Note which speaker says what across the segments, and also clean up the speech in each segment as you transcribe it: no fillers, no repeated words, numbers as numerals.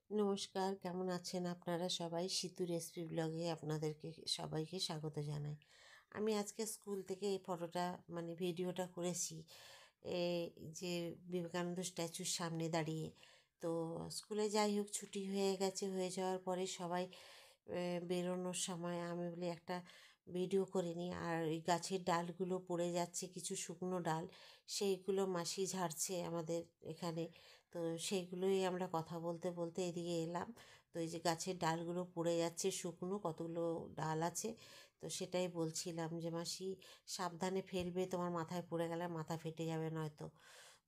Speaker 1: নমস্কার, কেমন আছেন আপনারা সবাই? সিতু রেসিপি ব্লগে আপনাদেরকে সবাইকে স্বাগত জানাই। আমি আজকে স্কুল থেকে এই ফটোটা ভিডিওটা করেছি, এই যে বিবেকানন্দ স্ট্যাচুর সামনে দাঁড়িয়ে। তো স্কুলে যাই হোক ছুটি হয়ে গেছে, হয়ে যাওয়ার পরে সবাই বেরোনোর সময় আমি বলি একটা ভিডিও করে নিই। আর ওই গাছের ডালগুলো পড়ে যাচ্ছে, কিছু শুকনো ডাল, সেইগুলো মাসি ঝাড়ছে আমাদের এখানে। তো সেইগুলোই আমরা কথা বলতে বলতে এদিকে এলাম। তো এই যে গাছের ডালগুলো পড়ে যাচ্ছে শুকনো, কতগুলো ডাল আছে। তো সেটাই বলছিলাম যে মাসি সাবধানে ফেলবে, তোমার মাথায় পড়ে গেলে মাথা ফেটে যাবে নয়তো।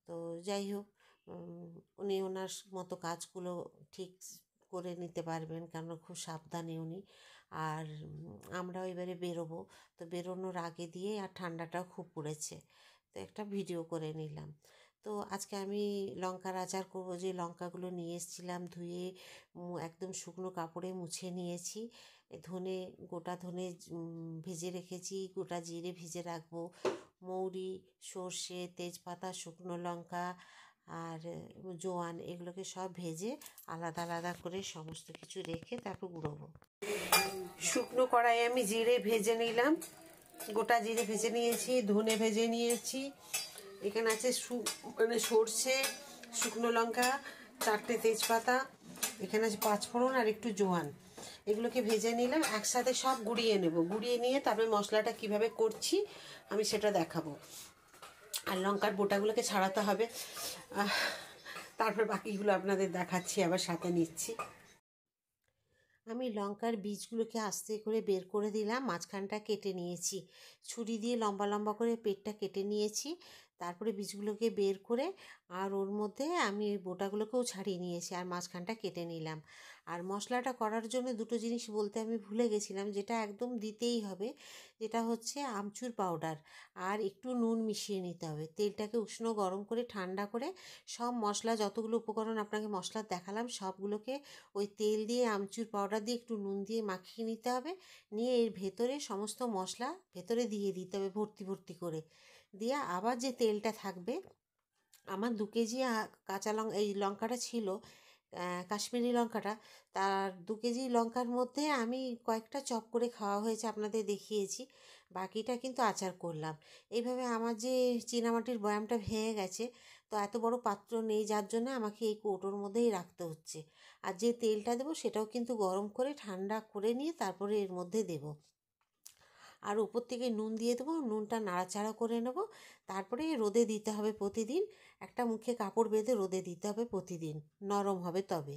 Speaker 1: তো যাই হোক, উনি ওনার মতো কাজগুলো ঠিক করে নিতে পারবেন, কারণ খুব সাবধানে উনি। আর আমরাও এবারে বেরোবো। তো বেরোনোর আগে দিয়ে আর ঠান্ডাটাও খুব পড়েছে, তো একটা ভিডিও করে নিলাম। তো আজকে আমি লঙ্কার আচার করবো। যে লঙ্কাগুলো নিয়ে এসেছিলাম ধুয়ে একদম শুকনো কাপড়ে মুছে নিয়েছি। ধনে, গোটা ধনে ভেজে রেখেছি, গোটা জিরে ভেজে রাখবো, মৌরি, সর্ষে, তেজপাতা, শুকনো লঙ্কা আর জোয়ান, এগুলোকে সব ভেজে আলাদা আলাদা করে সমস্ত কিছু রেখে তারপর গুঁড়োবো। শুকনো কড়াইয়ে আমি জিরে ভেজে নিলাম, গোটা জিরে ভেজে নিয়েছি, ধনে ভেজে নিয়েছি, এখানে আছে সর্ষে, শুকনো লঙ্কা, 4টে তেজপাতা, এখানে আছে পাঁচফোড়ন আর একটু জোয়ান। এগুলোকে ভেজে নিলাম, একসাথে সব গুঁড়িয়ে নেব। গুঁড়িয়ে নিয়ে তারপরে মশলাটা কিভাবে করছি আমি সেটা দেখাবো। আর লঙ্কার বোটাগুলোকে ছাড়াতে হবে, তারপর বাকিগুলো আপনাদের দেখাচ্ছি, আবার সাথে নিচ্ছি। আমি লঙ্কার বীজগুলোকে আস্তে করে বের করে দিলাম, মাঝখানটা কেটে নিয়েছি, ছুরি দিয়ে লম্বা লম্বা করে পেটটা কেটে নিয়েছি। তারপরে বীজগুলোকে বের করে আর ওর মধ্যে আমি ওই বোটাগুলোকেও ছাড়িয়ে নিয়েছি আর মাঝখানটা কেটে নিলাম। আর মশলাটা করার জন্য দুটো জিনিস বলতে আমি ভুলে গেছিলাম, যেটা একদম দিতেই হবে, যেটা হচ্ছে আমচুর পাউডার আর একটু নুন মিশিয়ে নিতে হবে। তেলটাকে উষ্ণ গরম করে ঠান্ডা করে সব মশলা, যতগুলো উপকরণ আপনাকে মশলা দেখালাম, সবগুলোকে ওই তেল দিয়ে আমচুর পাউডার দিয়ে একটু নুন দিয়ে মাখিয়ে নিতে হবে। নিয়ে এর ভেতরে সমস্ত মশলা ভেতরে দিয়ে দিতে হবে ভর্তি ভর্তি করে। দিয়ে আবার যে তেলটা থাকবে, আমার 2 কেজি কাঁচা লঙ্কা, এই লঙ্কাটা ছিল কাশ্মীরি লঙ্কাটা, তার 2 কেজি লঙ্কার মধ্যে আমি কয়েকটা চপ করে খাওয়া হয়েছে, আপনাদের দেখিয়েছি। বাকিটা কিন্তু আচার করলাম। এইভাবে আমার যে চীনামাটির বয়ামটা ভেঙে গেছে, তো এত বড় পাত্র নেই, যার জন্য আমাকে এই কৌটোর মধ্যেই রাখতে হচ্ছে। আর যে তেলটা দেবো সেটাও কিন্তু গরম করে ঠান্ডা করে নিয়ে তারপরে এর মধ্যে দেবো। আর উপর থেকে নুন দিয়ে দেবো, নুনটা নাড়াচাড়া করে নেব। তারপরে রোদে দিতে হবে প্রতিদিন, একটা মুখে কাপড় বেঁধে রোদে দিতে হবে প্রতিদিন, নরম হবে তবে।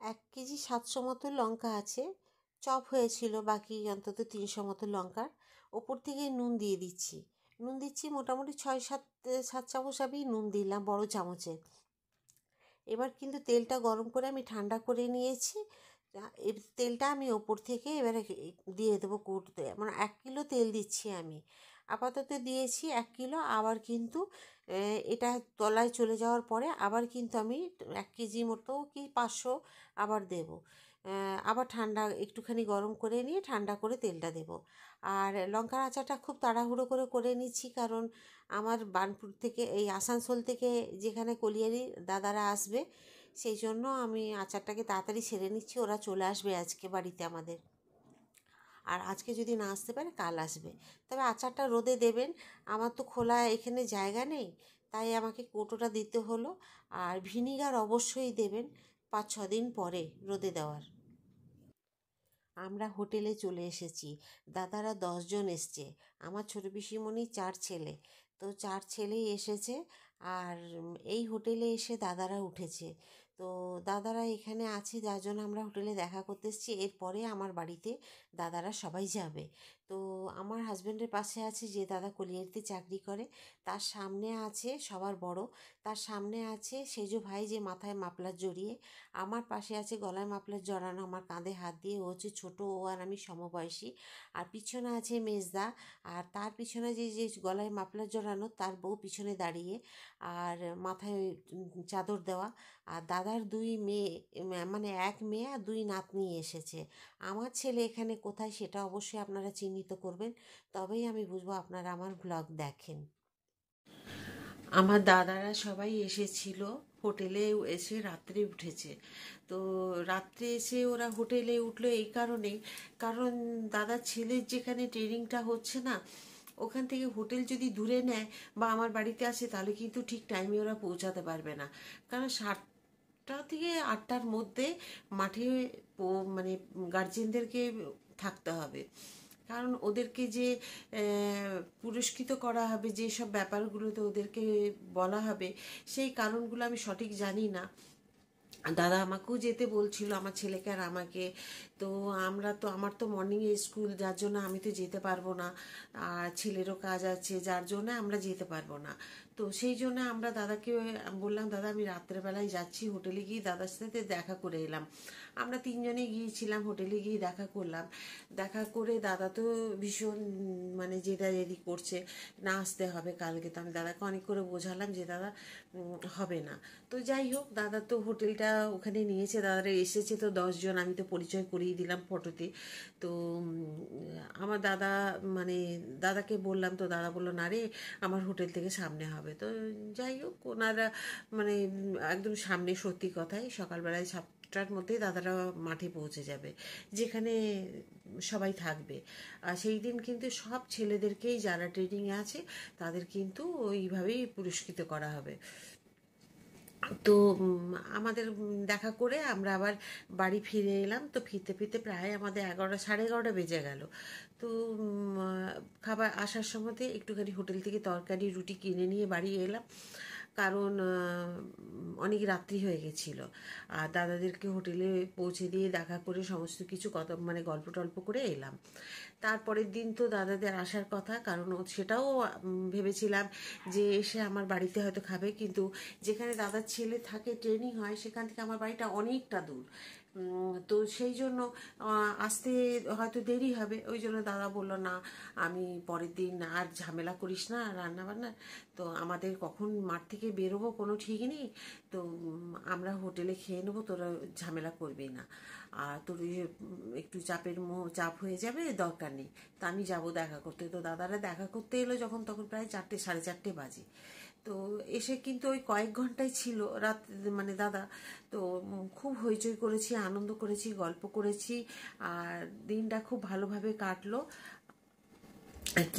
Speaker 1: 1 কেজি 700 মতো লঙ্কা আছে, চপ হয়েছিল, বাকি অন্তত 300 মতো লঙ্কার। ওপর থেকে নুন দিয়ে দিচ্ছি, নুন দিচ্ছি মোটামুটি 6-7 চামচ আমি নুন দিলাম, বড় চামচে। এবার কিন্তু তেলটা গরম করে আমি ঠান্ডা করে নিয়েছি। এই তেলটা আমি ওপর থেকে এবারে দিয়ে দেবো কৌটোতে, 1 কিলো তেল দিচ্ছি আমি। আপাতত দিয়েছি 1 কিলো, আবার কিন্তু এটা তলায় চলে যাওয়ার পরে আবার কিন্তু আমি 1 কেজি মতো কি 500 আবার দেব। আবার ঠান্ডা একটুখানি গরম করে নিয়ে ঠান্ডা করে তেলটা দেব। আর লঙ্কার আচারটা খুব তাড়াহুড়ো করে করে নিচ্ছি, কারণ আমার বার্নপুর থেকে, এই আসানসোল থেকে যেখানে কলিয়ারি দাদারা আসবে, সেই জন্য আমি আচারটাকে তাড়াতাড়ি সেরে নিচ্ছি। ওরা চলে আসবে আজকে বাড়িতে আমাদের, আর আজকে যদি না আসতে পারে কাল আসবে। তবে আচারটা রোদে দেবেন, আমার তো খোলা এখানে জায়গা নেই, তাই আমাকে কৌটোটা দিতে হলো। আর ভিনিগার অবশ্যই দেবেন 5-6 দিন পরে রোদে দেওয়ার। আমরা হোটেলে চলে এসেছি, দাদারা 10 জন এসছে, আমার ছোটো পিসিমণি 4 ছেলে, তো 4 ছেলেই এসেছে। আর এই হোটেলে এসে দাদারা উঠেছে। তো দাদারা এখানে আছে, যার জন্য আমরা হোটেলে দেখা করতে এসেছি। এরপরে আমার বাড়িতে দাদারা সবাই যাবে। তো আমার হাজব্যান্ডের পাশে আছে যে দাদা কলিয়ারিতে চাকরি করে, তার সামনে আছে সবার বড়, তার সামনে আছে সেজো ভাই যে মাথায় মাফলার জড়িয়ে, আমার পাশে আছে গলায় মাফলার জড়ানো, আমার কাঁধে হাত দিয়ে, ও হচ্ছে ছোটো, ও আর আমি সমবয়সী। আর পিছনে আছে মেজদা, আর তার পিছনে যে যে গলায় মাফলার জড়ানো তার বউ পিছনে দাঁড়িয়ে, আর মাথায় চাদর দেওয়া। আর দাদার 2 মেয়ে, এক মেয়ে আর 2 নাতনি এসেছে। আমার ছেলে এখানে কোথায় সেটা অবশ্যই আপনারা চিহ্নিত করবেন, তবেই আমি বুঝবো আপনারা আমার ব্লগ দেখেন। আমার দাদারা সবাই এসেছিল, হোটেলে এসে রাত্রে উঠেছে। তো রাত্রে এসে ওরা হোটেলে উঠলো এই কারণে, কারণ দাদার ছেলের যেখানে ট্রেনিংটা হচ্ছে না, ওখান থেকে হোটেল যদি দূরে নেয় বা আমার বাড়িতে আসে, তাহলে কিন্তু ঠিক টাইমে ওরা পৌঁছাতে পারবে না। কারণ 7টা থেকে 8টার মধ্যে মাঠে মানে গার্জেনদেরকে থাকতে হবে। কারণ ওদেরকে যে পুরস্কৃত করা হবে, যেসব ব্যাপারগুলোতে ওদেরকে বলা হবে, সেই কারণগুলো আমি সঠিক জানি না। দাদা আমাকেও যেতে বলছিল, আমার ছেলেকে আর আমাকে। তো আমার তো মর্নিংয়ে স্কুল, যার জন্য আমি তো যেতে পারবো না। আর ছেলেরও কাজ আছে, যার জন্য আমরা যেতে পারবো না। তো সেই জন্য আমরা দাদাকে বললাম, দাদা আমি রাত্রেবেলায় যাচ্ছি, হোটেলে গিয়ে দাদার সাথে দেখা করে এলাম। আমরা 3জনে গিয়েছিলাম, হোটেলে গিয়ে দেখা করলাম। দেখা করে দাদা তো ভীষণ মানে জেদাজেদি করছে, না আসতে হবে কালকে। তো আমি দাদাকে অনেক করে বোঝালাম যে দাদা হবে না। তো যাই হোক, দাদা তো হোটেলটা ওখানে নিয়েছে, দাদারা এসেছে তো 10জন, আমি তো পরিচয় করিয়ে দিলাম ফটোতে। তো আমার দাদা মানে দাদাকে বললাম, তো দাদা বললো না রে, আমার হোটেল থেকে সামনে হবে। তো যাই হোক, ওনারা মানে একদম সামনে, সত্যি কথাই সকালবেলায় 7টার মধ্যেই দাদারা মাঠে পৌঁছে যাবে, যেখানে সবাই থাকবে। আর সেই দিন কিন্তু সব ছেলেদেরকেই, যারা ট্রেনিংয়ে আছে তাদের কিন্তু ওইভাবেই পুরস্কৃত করা হবে। তো আমাদের দেখা করে আমরা আবার বাড়ি ফিরে এলাম। তো ফিরতে ফিরতে প্রায় আমাদের 11টা, সাড়ে 11টা বেজে গেল। তো খাবার আসার সময়তে একটুখানি হোটেল থেকে তরকারি রুটি কিনে নিয়ে বাড়ি এলাম, কারণ অনেক রাত্রি হয়ে গেছিল। আর দাদাদেরকে হোটেলে পৌঁছে দিয়ে দেখা করে সমস্ত কিছু মানে গল্প টল্প করে এলাম। তারপরের দিন তো দাদাদের আসার কথা, কারণ সেটাও ভেবেছিলাম যে এসে আমার বাড়িতে হয়তো খাবে, কিন্তু যেখানে দাদার ছেলে থাকে, ট্রেনিং হয়, সেখান থেকে আমার বাড়িটা অনেকটা দূর। তো সেই জন্য আসতে হয়তো দেরি হবে। ওই জন্য দাদা বললো, না আমি পরের দিন আর ঝামেলা করিস না রান্না বান্না, তো আমাদের কখন মাঠ থেকে বেরোবো কোনো ঠিক নেই। তো আমরা হোটেলে খেয়ে নেবো, তোরা ঝামেলা করবি না। আর তোর একটু চাপ হয়ে যাবে, দরকার নেই। তা আমি যাবো দেখা করতে। তো দাদারা দেখা করতে এলো যখন, তখন প্রায় 4টে, সাড়ে 4টে বাজে। তো এসে কিন্তু ওই কয়েক ঘন্টাই ছিল রাত, মানে দাদা। তো খুব হইচই করেছি, আনন্দ করেছি, গল্প করেছি, আর দিনটা খুব ভালোভাবে কাটলো।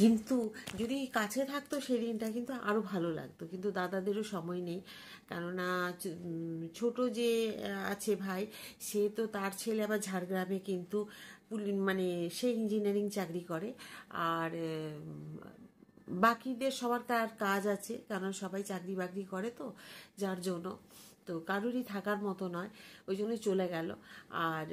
Speaker 1: কিন্তু যদি কাছে থাকতো সেই দিনটা কিন্তু আরও ভালো লাগতো, কিন্তু দাদাদেরও সময় নেই। কেননা ছোট যে আছে ভাই, সে তো, তার ছেলে আবার ঝাড়গ্রামে, কিন্তু মানে সে ইঞ্জিনিয়ারিং চাকরি করে। আর বাকিদের সবার তার কাজ আছে, কারণ সবাই চাকরি বাকরি করে, তো যার জন্য তো কারোরই থাকার মতো নয়, ওই জন্যই চলে গেল। আর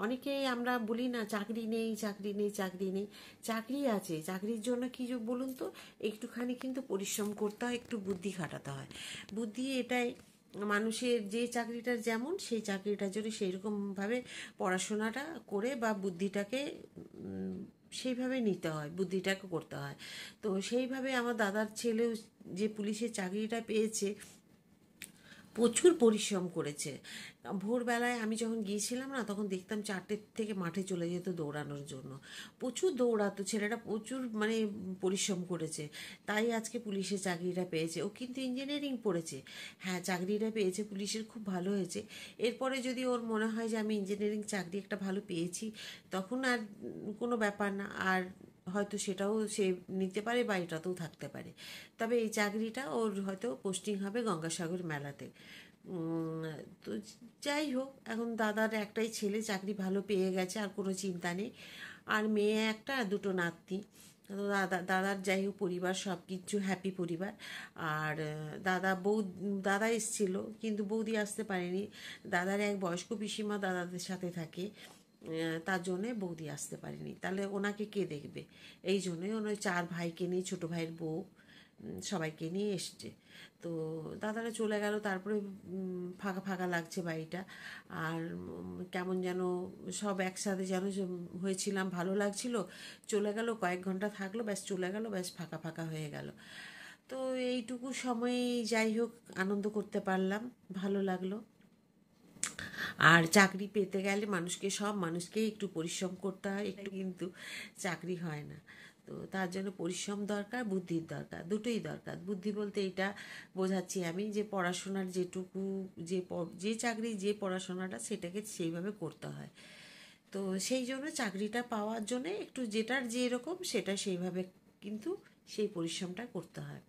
Speaker 1: অনেকেই আমরা বলি না, চাকরি নেই, চাকরি নেই, চাকরি নেই। চাকরি আছে, চাকরির জন্য কি বলুন তো, একটুখানি কিন্তু পরিশ্রম করতে হয়, একটু বুদ্ধি খাটাতে হয়। বুদ্ধি এটাই, মানুষের যে চাকরিটার যেমন, সেই চাকরিটার জন্য সেইরকমভাবে পড়াশোনাটা করে বা বুদ্ধিটাকে সেইভাবে নিতে হয়, বুদ্ধিটাকে করতে হয়। তো সেইভাবে আমার দাদার ছেলেও যে পুলিশের চাকরিটা পেয়েছে, প্রচুর পরিশ্রম করেছে। ভোরবেলায় আমি যখন গিয়েছিলাম না, তখন দেখতাম 4টে থেকে মাঠে চলে যেত দৌড়ানোর জন্য। প্রচুর দৌড়াতো ছেলেটা, প্রচুর মানে পরিশ্রম করেছে, তাই আজকে পুলিশের চাকরিটা পেয়েছে। ও কিন্তু ইঞ্জিনিয়ারিং পড়েছে, হ্যাঁ চাকরিটা পেয়েছে, পুলিশের খুব ভালো হয়েছে। এরপরে যদি ওর মনে হয় যে আমি ইঞ্জিনিয়ারিং চাকরি একটা ভালো পেয়েছি, তখন আর কোনো ব্যাপার না, আর হয়তো সেটাও সে নিতে পারে বা এটাতেও থাকতে পারে। তবে এই চাকরিটা ওর হয়তো পোস্টিং হবে গঙ্গাসাগর মেলাতে। তো যাই হোক, এখন দাদার একটাই ছেলে, চাকরি ভালো পেয়ে গেছে, আর কোনো চিন্তা নেই। আর মেয়ে একটা, আর দুটো নাতনি। তো দাদার যাই হোক পরিবার সব কিছু হ্যাপি পরিবার। আর দাদা এসেছিল, কিন্তু বৌদি আসতে পারেনি। দাদার এক বয়স্ক পিসিমা দাদাদের সাথে থাকে, তার জন্যে বৌদি আসতে পারেনি। তাহলে ওনাকে কে দেখবে? এই জন্যই ওনার 4 ভাইকে নিয়ে, ছোটো ভাইয়ের বউ, সবাইকে নিয়ে এসছে। তো দাদারা চলে গেল, তারপরে ফাঁকা ফাঁকা লাগছে বাড়িটা। আর কেমন যেন সব একসাথে যেন হয়েছিলাম, ভালো লাগছিল। চলে গেল, কয়েক ঘন্টা থাকলো, ব্যাস চলে গেল, ব্যাস ফাঁকা ফাঁকা হয়ে গেল। তো এইটুকু সময়ে যাই হোক আনন্দ করতে পারলাম, ভালো লাগলো। আর চাকরি পেতে গেলে সব মানুষকেই একটু পরিশ্রম করতে হয়, একটু কিন্তু চাকরি হয় না। তো তার জন্য পরিশ্রম দরকার, বুদ্ধির দরকার, দুটোই দরকার। বুদ্ধি বলতে এটা বোঝাচ্ছি আমি যে পড়াশোনার যেটুকু যে চাকরি যে পড়াশোনাটা সেটাকে সেইভাবে করতে হয়। তো সেই জন্য চাকরিটা পাওয়ার জন্যে একটু যেটার যেরকম সেটা সেইভাবে কিন্তু সেই পরিশ্রমটা করতে হয়।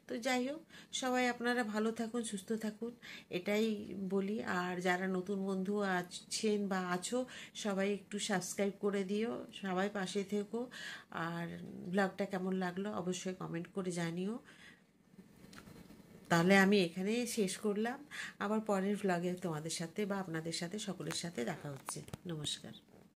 Speaker 1: তো যাই হোক, সবাই আপনারা ভালো থাকুন, সুস্থ থাকুন, এটাই বলি। আর যারা নতুন বন্ধু আছেন বা আছো, সবাই একটু সাবস্ক্রাইব করে দিও, সবাই পাশে থেকো। আর ব্লগটা কেমন লাগলো অবশ্যই কমেন্ট করে জানিও। তাহলে আমি এখানে শেষ করলাম, আবার পরের ব্লগে তোমাদের সাথে বা আপনাদের সাথে সকলের সাথে দেখা হচ্ছে। নমস্কার।